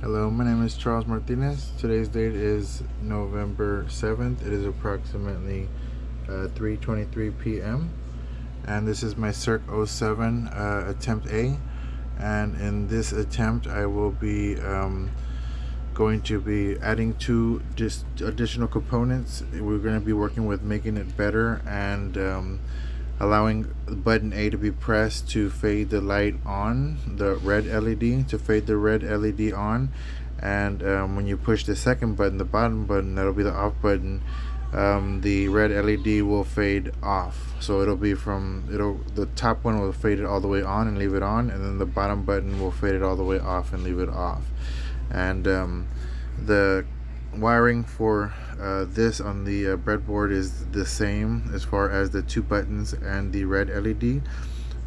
Hello, my name is Charles Martinez. Today's date is November 7th. It is approximately 3:23 p.m. and this is my Circ 07 attempt A. And in this attempt, I will be going to be adding two just additional components. We're going to be working with making it better and allowing button A to be pressed to fade the light on, the red LED, to fade the red LED on. And when you push the second button, the bottom button, that'll be the off button, the red LED will fade off. So the top one will fade it all the way on and leave it on, and then the bottom button will fade it all the way off and leave it off. And the wiring for this on the breadboard is the same as far as the two buttons and the red LED.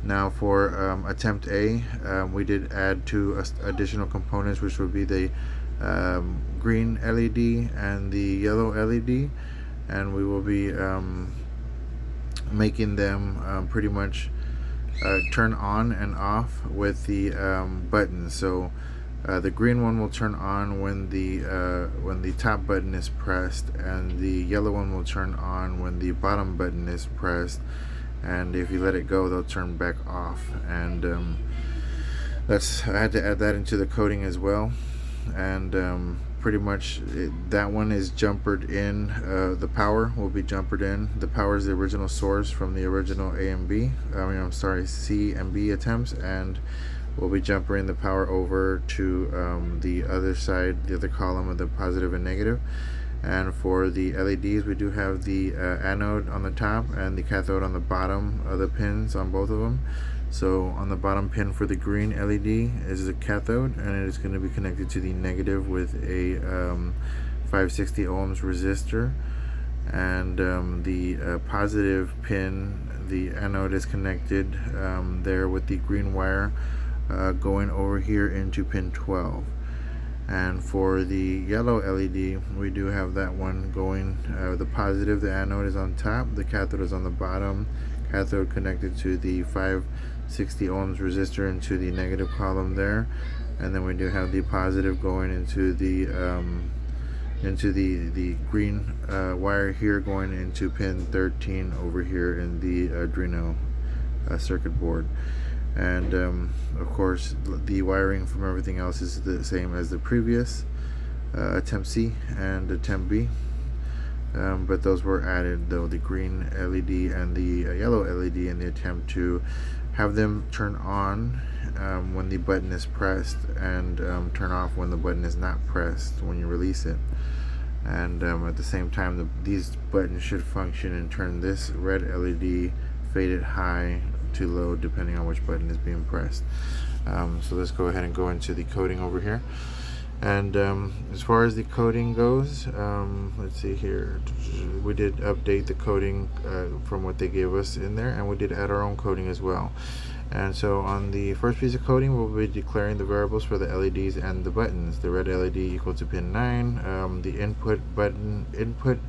Now for attempt A, we did add two additional components, which would be the green LED and the yellow LED, and we will be making them pretty much turn on and off with the buttons. So the green one will turn on when the top button is pressed, and the yellow one will turn on when the bottom button is pressed. And if you let it go, they'll turn back off. And I had to add that into the coding as well. And pretty much that one is jumpered in. The power will be jumpered in. The power is the original source from the original C and B attempts, and we'll be jumpering the power over to the other side, the other column of the positive and negative. And for the LEDs, we do have the anode on the top and the cathode on the bottom of the pins on both of them. So on the bottom pin for the green LED is the cathode, and it is going to be connected to the negative with a 560 ohms resistor. And the positive pin, the anode, is connected there with the green wire going over here into pin 12. And for the yellow LED, we do have that one going, the positive, the anode is on top, the cathode is on the bottom, cathode connected to the 560 ohms resistor into the negative column there. And then we do have the positive going into the green wire here, going into pin 13 over here in the Arduino circuit board. And of course, the wiring from everything else is the same as the previous attempt C and attempt B, but those were added, though, the green LED and the yellow LED, in the attempt to have them turn on when the button is pressed, and turn off when the button is not pressed when you release it. And at the same time, these buttons should function and turn this red LED faded high to low, depending on which button is being pressed. So let's go ahead and go into the coding over here. And as far as the coding goes, let's see here, we did update the coding from what they gave us in there, and we did add our own coding as well. And so on the first piece of coding, we'll be declaring the variables for the LEDs and the buttons. The red LED equal to pin 9, the input button input,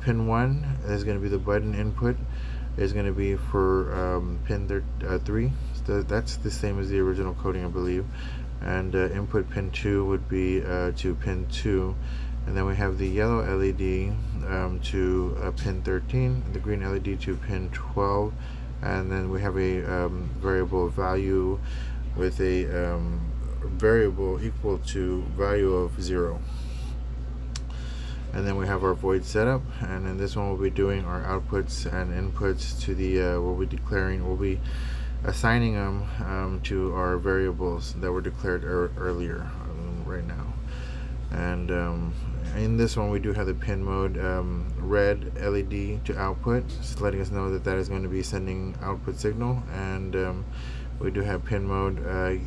pin 1 is going to be the button input, is going to be for pin 3. So that's the same as the original coding, I believe. And input pin 2 would be to pin 2. And then we have the yellow LED to pin 13, the green LED to pin 12. And then we have a variable value with a variable equal to value of 0. And then we have our void setup, and in this one we'll be doing our outputs and inputs to the we'll be assigning them to our variables that were declared earlier right now. And in this one we do have the pin mode red LED to output, just letting us know that that is going to be sending output signal. And we do have pin mode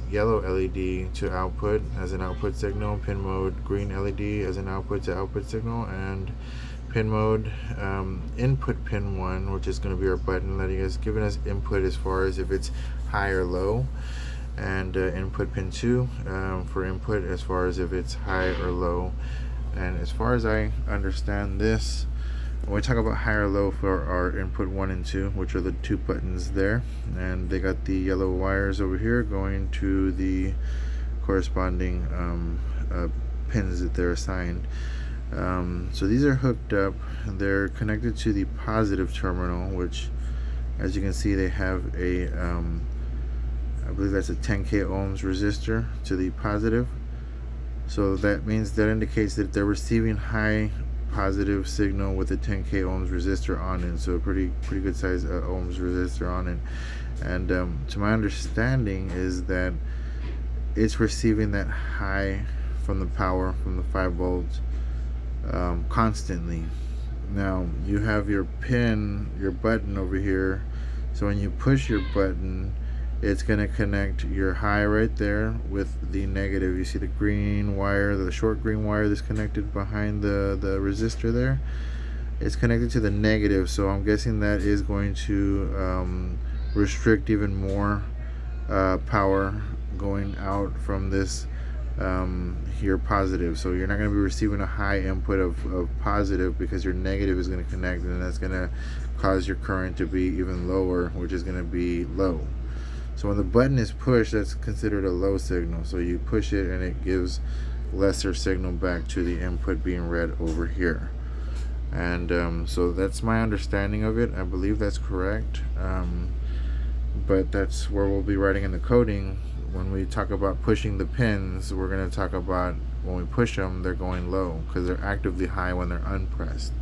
yellow LED to output as an output signal, pin mode green LED as an output to output signal, and pin mode input pin 1, which is going to be our button, giving us input as far as if it's high or low, and input pin 2 for input as far as if it's high or low. And as far as I understand this, when we talk about high or low for our input 1 and 2, which are the two buttons there, and they got the yellow wires over here going to the corresponding pins that they're assigned. So these are hooked up. They're connected to the positive terminal, which, as you can see, they have a I believe that's a 10k ohms resistor to the positive. So that means, that indicates that they're receiving high positive signal with a 10k ohms resistor on it. So a pretty good size ohms resistor on it. And to my understanding is that it's receiving that high from the power from the 5 volts constantly. Now you have your pin, your button over here. So when you push your button, it's going to connect your high right there with the negative. You see the green wire, the short green wire that's connected behind the resistor there. It's connected to the negative, so I'm guessing that is going to restrict even more power going out from this here positive. So you're not going to be receiving a high input of positive, because your negative is going to connect, and that's going to cause your current to be even lower, which is going to be low. So when the button is pushed, that's considered a low signal. So you push it and it gives lesser signal back to the input being read over here. And so that's my understanding of it. I believe that's correct. But that's where we'll be writing in the coding. When we talk about pushing the pins, we're going to talk about when we push them, they're going low, because they're actively high when they're unpressed.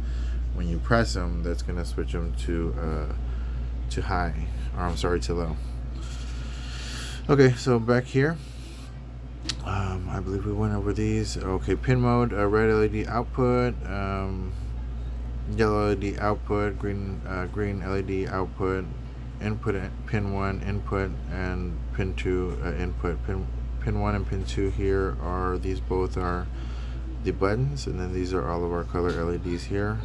When you press them, that's going to switch them to high, or I'm sorry, to low. Okay, so back here, I believe we went over these. Okay, pin mode, red LED output, yellow LED output, green LED output, input pin 1 input, and pin 2 input. Pin 1 and pin 2 here are, these both are the buttons, and then these are all of our color LEDs here.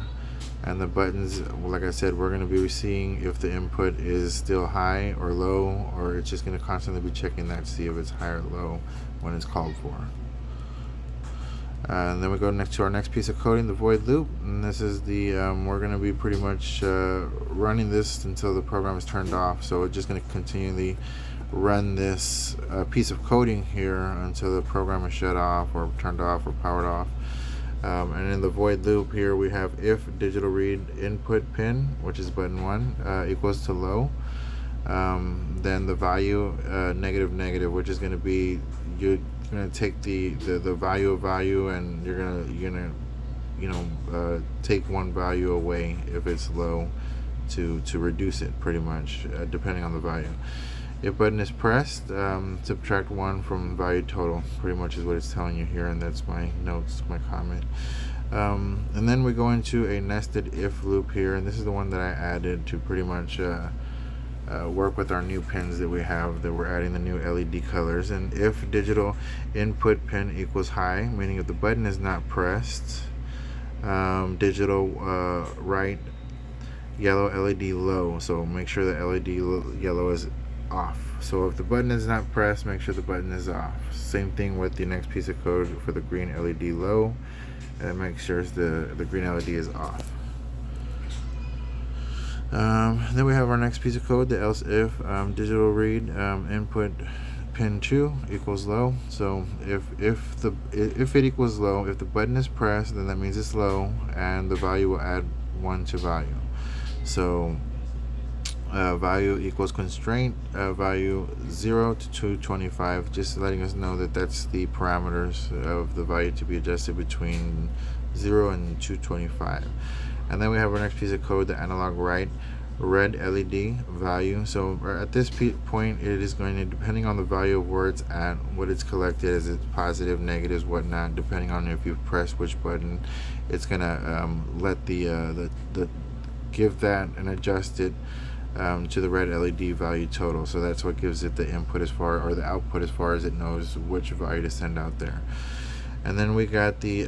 And the buttons, like I said, we're going to be seeing if the input is still high or low, or it's just going to constantly be checking that to see if it's high or low when it's called for. And then we go next to our next piece of coding, the void loop. And this is the, we're going to be pretty much running this until the program is turned off. So we're just going to continually run this piece of coding here until the program is shut off or turned off or powered off. And in the void loop here, we have if digital read input pin, which is button 1, equals to low, then the value negative, which is going to be, you're going to take the value, and you're gonna take one value away if it's low to reduce it, pretty much, depending on the value. If button is pressed, subtract 1 from value total, pretty much is what it's telling you here, and that's my notes, my comment. And then we go into a nested if loop here, and this is the one that I added to pretty much work with our new pins that we have, that we're adding the new LED colors. And if digital input pin equals high, meaning if the button is not pressed, digital right yellow LED low, so make sure the LED yellow is off. So if the button is not pressed, make sure the button is off. Same thing with the next piece of code for the green LED low, and make sure the green LED is off. Then we have our next piece of code, the else if digital read input pin 2 equals low. So if it equals low, if the button is pressed, then that means it's low, and the value will add 1 to value. So value equals constraint value 0 to 225, just letting us know that that's the parameters of the value to be adjusted between 0 and 225. And then we have our next piece of code, the analog write red LED value. So at this point, it is going to, depending on the value of where it's at, what it's collected, as it's positive, negatives, whatnot, depending on if you've pressed which button, it's gonna let the give that and adjust it to the red LED value total. So that's what gives it the input as far, or the output as far as it knows which value to send out there. And then we got the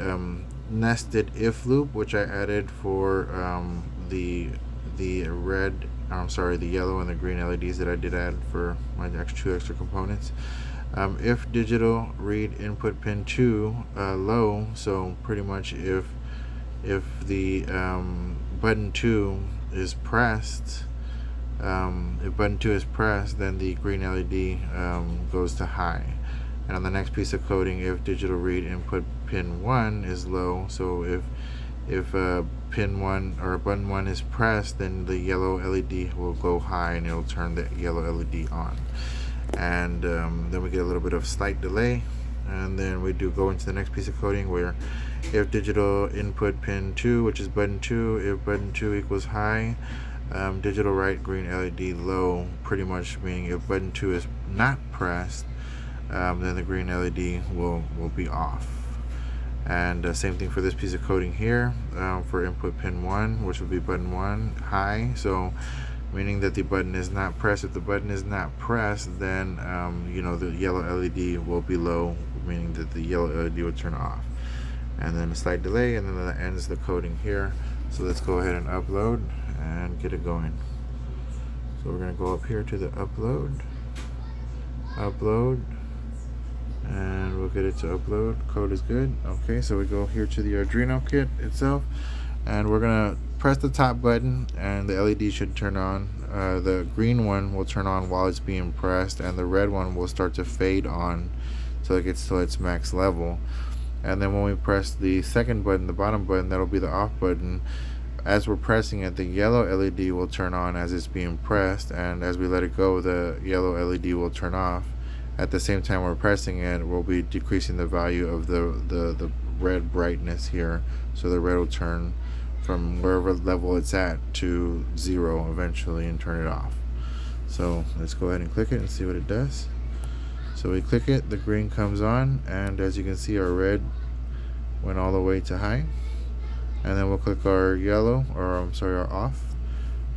nested if loop, which I added for the yellow and the green LEDs that I did add for my two extra components. If digital read input pin 2 low, so pretty much if the button 2 is pressed, if button 2 is pressed, then the green LED goes to high. And on the next piece of coding, if digital read input pin 1 is low, so if pin 1 or button 1 is pressed, then the yellow LED will go high and it'll turn the yellow LED on. And then we get a little bit of slight delay, and then we do go into the next piece of coding where if digital input pin 2, which is button 2, if button 2 equals high, digital write green LED low, pretty much meaning if button 2 is not pressed, then the green LED will be off. And same thing for this piece of coding here, for input pin 1, which would be button 1 high, so meaning that the button is not pressed. If the button is not pressed, then the yellow LED will be low, meaning that the yellow LED will turn off. And then a slight delay, and then that ends the coding here. So let's go ahead and upload and get it going. So we're going to go up here to the upload, and we'll get it to upload. Code is good. Okay, so we go here to the Arduino kit itself, and we're going to press the top button and the LED should turn on. The green one will turn on while it's being pressed, and the red one will start to fade on till it gets to its max level. And then when we press the second button, the bottom button, that'll be the off button. As we're pressing it, the yellow LED will turn on as it's being pressed, and as we let it go, the yellow LED will turn off. At the same time we're pressing it, we'll be decreasing the value of the red brightness here, so the red will turn from wherever level it's at to 0 eventually and turn it off. So let's go ahead and click it and see what it does. So we click it, the green comes on, and as you can see, our red went all the way to high. And then we'll click our yellow, or I'm sorry, our off.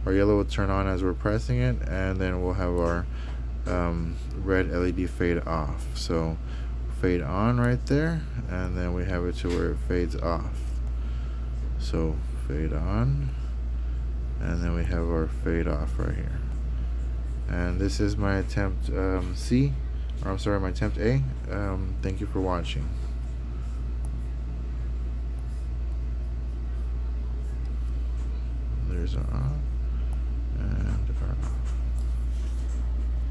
Our yellow will turn on as we're pressing it, and then we'll have our red LED fade off. So fade on right there, and then we have it to where it fades off. So fade on, and then we have our fade off right here. And this is my attempt C, or I'm sorry, my attempt A. Thank you for watching. There's our on and our off.